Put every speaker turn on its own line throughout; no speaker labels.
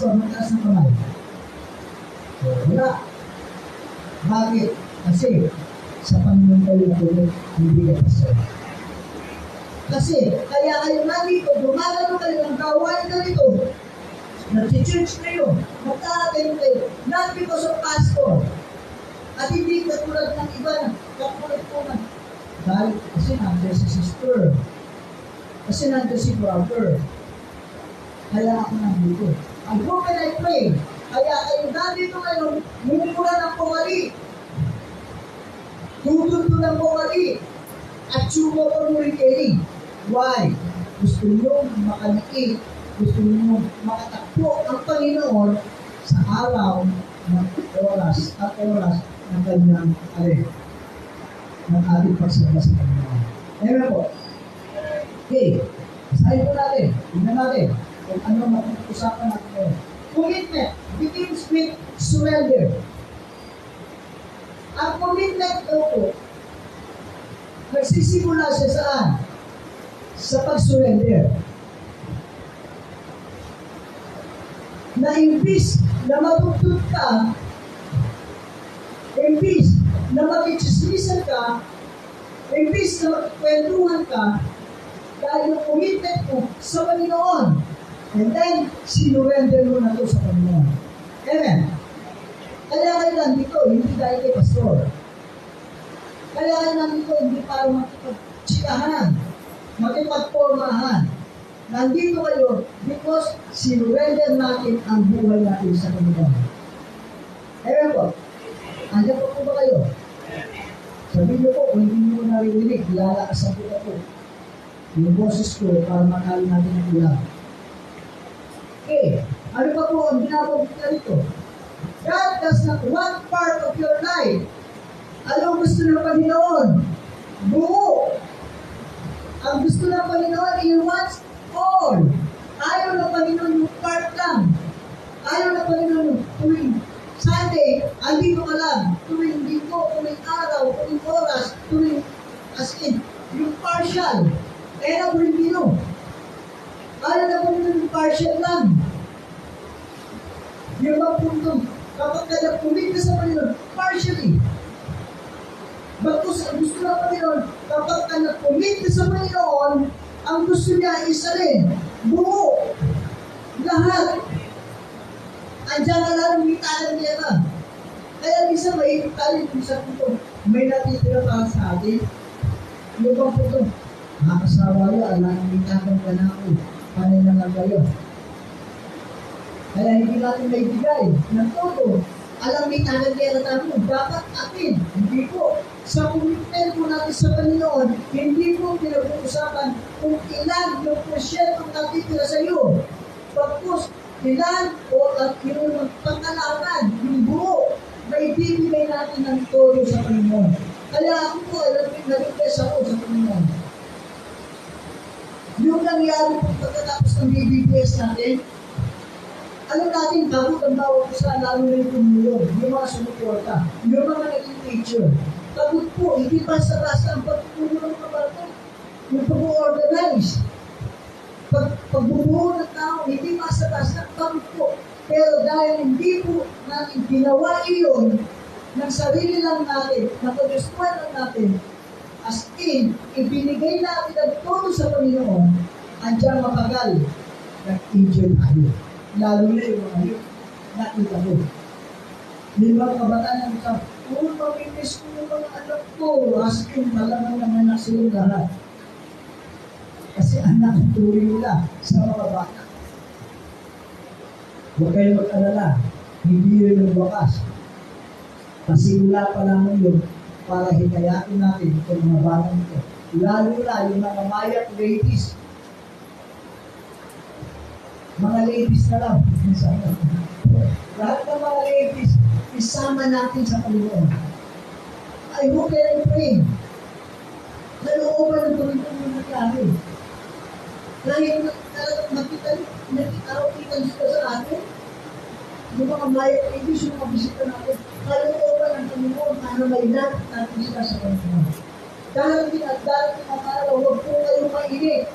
So, mataas na kamay. So, wala. Bakit? Kasi, sa Panginoon kayo natulog, hindi ka pastor. Kasi, kaya kayo nandito, gumagano kayo ng gawain na rito, nag-church kayo, magkakayo kayo, not because of pastor. At hindi katulad ng iba na katulad ko na. Dahil kasi nandiyan si sister. Kasi nandiyan si brother. Kaya ako nandito. And who can I pray? Kaya kayo nandito ngayon, mumura ng pumali. Tutunto ng pumali. At sumo ko mo rin. Why? Gusto nyo makaliit. Gusto nyo makatakbo ang Panginoon sa araw ng oras at oras ng kanyang alin. Ng ating pagsamba sa Panginoon. Ayan po. Okay. Basahin po natin. Tingnan natin kung ano mapag-usapan natin ngayon. Commitment begins with surrender. Ang commitment po, nagsisimula siya saan? Sa pag-surrender. Na imbis na matutut ka, imbis na mag-exclusive ka, imbis na magkwentuhan ka, dahil yung commitment mo sa Panginoon. And then, sinurrender mo na ito sa Panginoon. Amen. Kaya kayo nandito, hindi dahil kay pastor. Kaya kayo nandito, hindi para makipagtsikahan, makipagpormahan. Nandito kayo because sinurrender natin ang buhay natin sa Panginoon. Amen po. Andiyan po ba kayo? Sabihin niyo po, kung hindi mo naririnig, lalakasan ko po yung boses ko para makali natin ang ulam. Okay, ano pa po ang ginagawa ko dito? God does not want part of your life. Anong gusto ng Panginoon? Buo. Ang gusto ng Panginoon, He wants all. Ayaw ng Panginoon yung part lang. Ayaw ng Panginoon yung tuwing Sunday, andito ka lang. Tuwing linggo, tuwing araw, tuwing oras, tuwing as in, yung partial. Kaya na Pilipino. Ayaw na Panginoon yung partial lang. Yung mga puntong, kapag ka nag-commit ka sa Panginoon, partially. Bagkus, ang gusto ng Panginoon, kapag ka nag-commit ka sa Panginoon, ang gusto niya isa rin, buo, lahat. Andiyan na lang, umitalan niya na. Kaya minsan may tayo kung sa puto, may natitira pa sa atin. Yung bang puto, nakakasawa yun, alam, umitalan ka na ako. Paano na nga kayo? Kaya hindi natin may bigay ng todo. Alam, may talagyan na tayo, dapat atin. Hindi po. Sa commitment po natin sa Panginoon, hindi po pinag-uusapan kung ilan yung porsyentong natitira sa iyo. Pagpus, ilan o at yung pangkalaman, yung buo, may bibigay natin ng todo sa Panginoon. Kaya ako po, nag-request ako sa Panginoon. Yung nangyari po pagkatapos ng BBPS natin, alam natin, bago ang bawat isa, lalo na yung tumulong, yung mga sumuporta, yung mga naging teacher. Pagod po, hindi basta-basta ang pagtulong ng mga yung pag-organize. Pagbubuo ng tao, hindi basta-basta, pagod po. Pero dahil hindi po natin ginawa iyon, ng sarili lang natin, napagustuhan lang natin, as in, ibinigay natin ang todo sa Panginoon, andiyan mapagal, nag-enjoy tayo. Lalo na yung mga yun, nakita ko. Yung mga kabataan ng sabi, pag-inis ko yung mga anak ko, as in, talagang ng anak silang lahat. Kasi anak ang tuloy nila sa mga bata. Huwag kayong mag-alala, hindi yun yung wakas. Pasimula pa naman yun para hikayatin natin itong mga batang ito. Lalo na yung mga mayak ladies. Mga ladies na lang. Lahat ng mga ladies, isama natin sa Panginoon. I hope and I pray. Nalooban ng Panginoon yung nangyari. Dahil nakita dito sa atin, yung mga mayak ladies, yung mga bisita natin, nalooban ng Panginoon para may lahat natin sila sa Panginoon. Darating ang araw, huwag po kayong mainit.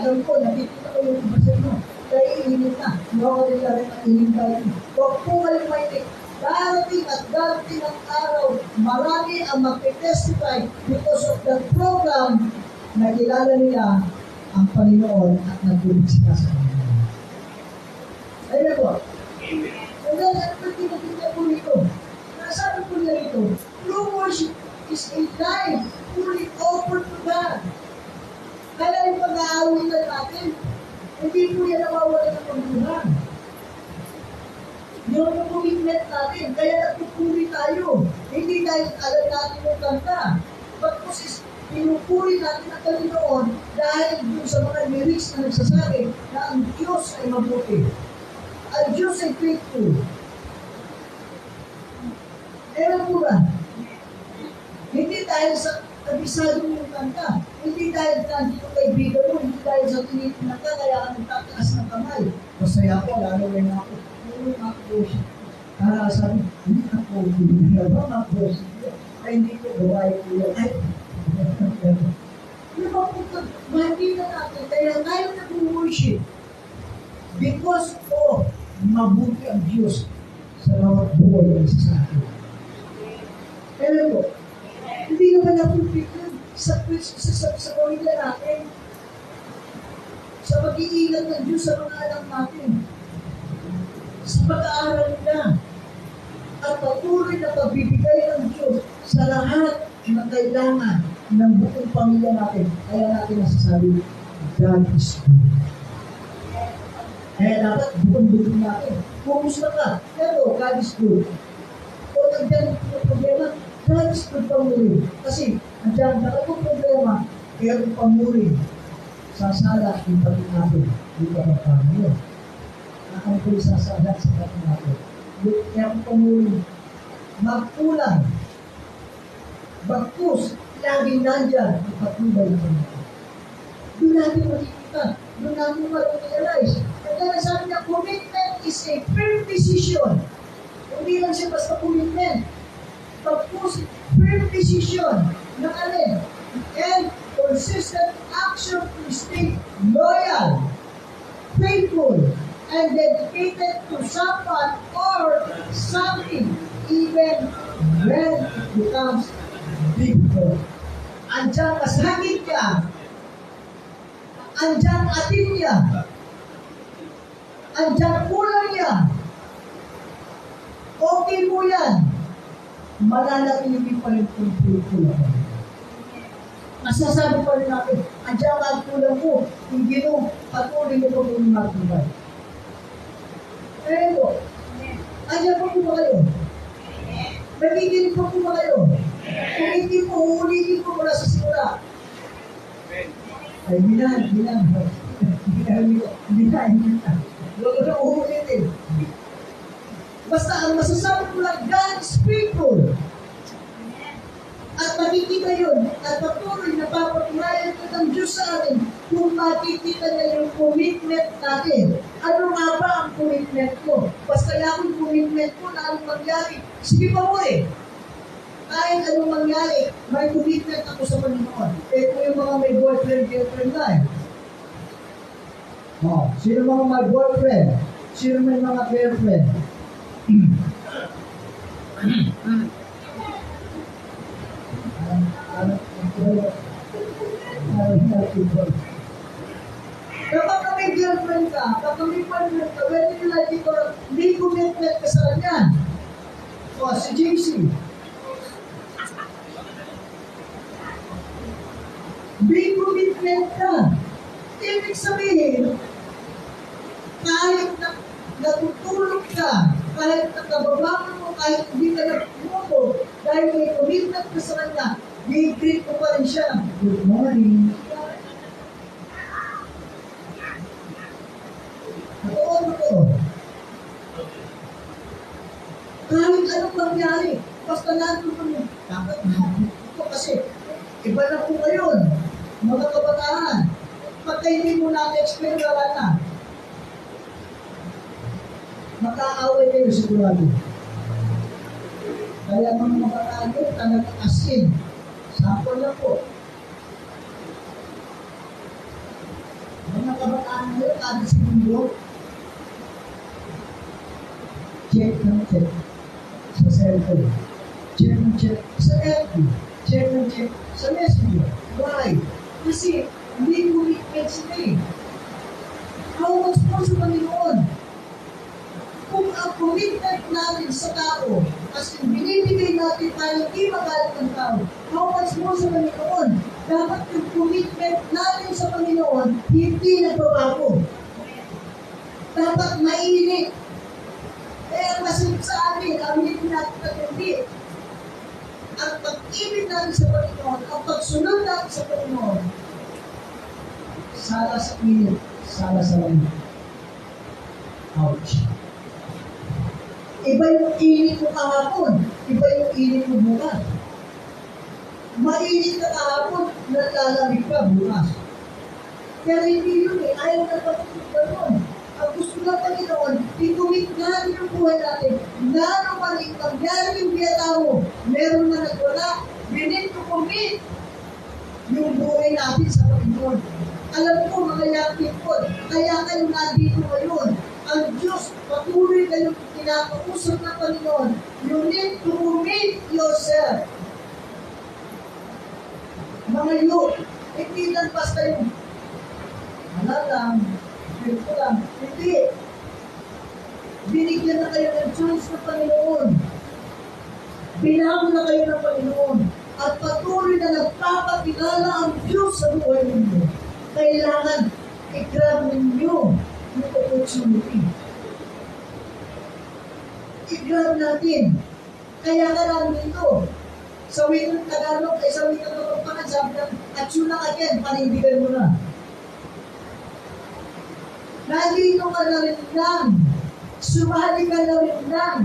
Alam ko, nakikita ko yung iba sa inyo. Kaya init na. Huwag nila rin ang init tayo. Huwag po kayo mainit. Darating at darating ang araw, marami ang mag-testify because of the program na kilala nila ang Panginoon at nagbulig sila sa Panginoon. Ayun po. And then, ano ba tinagigil po nito? Nasabi po nila ito, true worship is a life fully offered to God. Kaya yung pag-aawitan natin, hindi po yan nawawala ng pagbuhan. Yung commitment natin, kaya nagpupuri tayo. Hindi dahil alam natin yung kanta. But kasi pinupuri natin ang Panginoon dahil yung sa mga lyrics na nagsasabi na ang Diyos ay mabuti. Ang Diyos ay faithful. Ewan po ba? Hindi dahil sa kabisado yung kanta. Hindi dahil sa hindi yung kaibigan mo. Hindi dahil sa tinitin ka, kaya ka nagtataas ng kamay. Masaya ko, lalo rin ako. Yung ako, para sabi, hindi ako, hindi ako, ay hindi ko gawain ko yan. Ay, yung mga puto, makikita natin, kaya tayo nag-worship because of mabuti ang Diyos sa bawat buhay ng sa atin. Kaya po, hindi naman napupit yun sa pamilya natin, sa pag-iingat ng Diyos sa mga anak natin, sa pag-aaral nila, at patuloy na pagbibigay ng Diyos sa lahat na kailangan ng buong pamilya natin. Kaya natin nasasabi, God is good. Kaya dapat buong natin. Kumusta ka? Pero God is good. O nandiyan yung problema, God is good pamuli. Kasi nandiyan na yung problema, kaya yung pamuli, sasala yung pag-inapin. Hindi ka magpamilya. Ang ko'y sasalat sa pag-inapin. Kaya yung pamuli, magkulang, bagkus, laging nandyan ang patubay ng Panginoon. Doon natin makikita, doon natin ma-realize. At kaya sabi niya, commitment is a firm decision. Hindi lang siya basta commitment. Bagkus, firm decision na alin, and consistent action to stay loyal, faithful, and dedicated to someone or something even when it becomes difficult. Andiyan masakit ka, andiyan atin niya, andiyan kulang niya, okay mo yan, mananatili pa rin kung kulang. Masasabi pa rin natin, andiyan ang kulang mo, hindi mo patuloy mo kung yung matibay. Pero, andiyan pa po ba kayo? Nagiginig pa po ba kayo? Kung hindi po, uulitin po mula sa simula. Ay, bilang. Huwag na uulitin. Basta ang masasabi ko lang, God is faithful. At makikita yun, at patuloy na papatunayan ko ng Diyos sa atin kung makikita na yung commitment natin. Ano nga ba ang commitment ko? Basta yung commitment ko na anong mangyari, sige pa mo eh. Kahit anong mangyari, may commitment ako sa Panginoon. Eh kung yung mga may boyfriend, girlfriend na eh. Oh, sino mga may boyfriend? Sino may mga girlfriend? Kapag may girlfriend ka, kapag may boyfriend ka, pwede nyo lang dito, may commitment ka sa kanya. O, si JC. May commitment ka. Ibig sabihin, kahit natutulog ka, kahit nakababangon mo, kahit hindi ka nagpupo, dahil may commitment ka sa kanya, i-greet mo pa rin siya. Good morning. Totoo. Kahit anong mangyari, basta nandun mo, dapat nandun ko kasi iba na po ngayon, mga kabataan. Pagka hindi mo na-explain, wala na. Makaaway kayo sigurado. Kaya mga kabataan yun, talagang asin. Sample na po. Mga kabataan ngayon, kada segundo, check ng check sa cellphone, check ng check sa FB, check ng check sa Messenger. Why? Kasi hindi commitment sila eh. How much more sa Panginoon? Kung ang commitment natin sa tao, as in binibigay natin tayo, di magalit ng tao, how much more sa Panginoon? Dapat yung commitment natin sa Panginoon, hindi nagbabago. Dapat mainit. Kaya masunod sa amin, amin natin na hindi. Ang pag-ibig natin sa Panginoon, ang pagsunod natin sa Panginoon, sala sa init, sala sa langit. Ouch. Iba yung init mo kahapon, iba yung init mo bukas. Mainit ka kahapon, nalalamig ka bukas. Pero hindi yun eh, ayaw na pagkukunan nun. Ang gusto ng Panginoon, i-commit natin ang buhay natin. Lalo maliit ang gano'n yung biyata mo. Meron na nagwala, we need to commit yung buhay natin sa Panginoon. Alam ko mga young people, kaya kayo nandito ngayon. Ang Diyos, patuloy kayong kinakausap ng Panginoon. You need to commit yourself. Mga youth, hindi lang basta yung lang, ko lang. Hindi. Binigyan na kayo ng chance ng Panginoon. Binago na kayo ng Panginoon. At patuloy na nagpapakilala ang Diyos sa buhay ninyo. Kailangan i-grab ninyo yung opportunity. I-grab natin. Kaya karami ito. Sa wikang Tagalog, ay sa wikang Kapampangan, sabi ng, at yun lang again, panindigan mo na. Nandito ka na rin lang. Sumali ka na rin lang.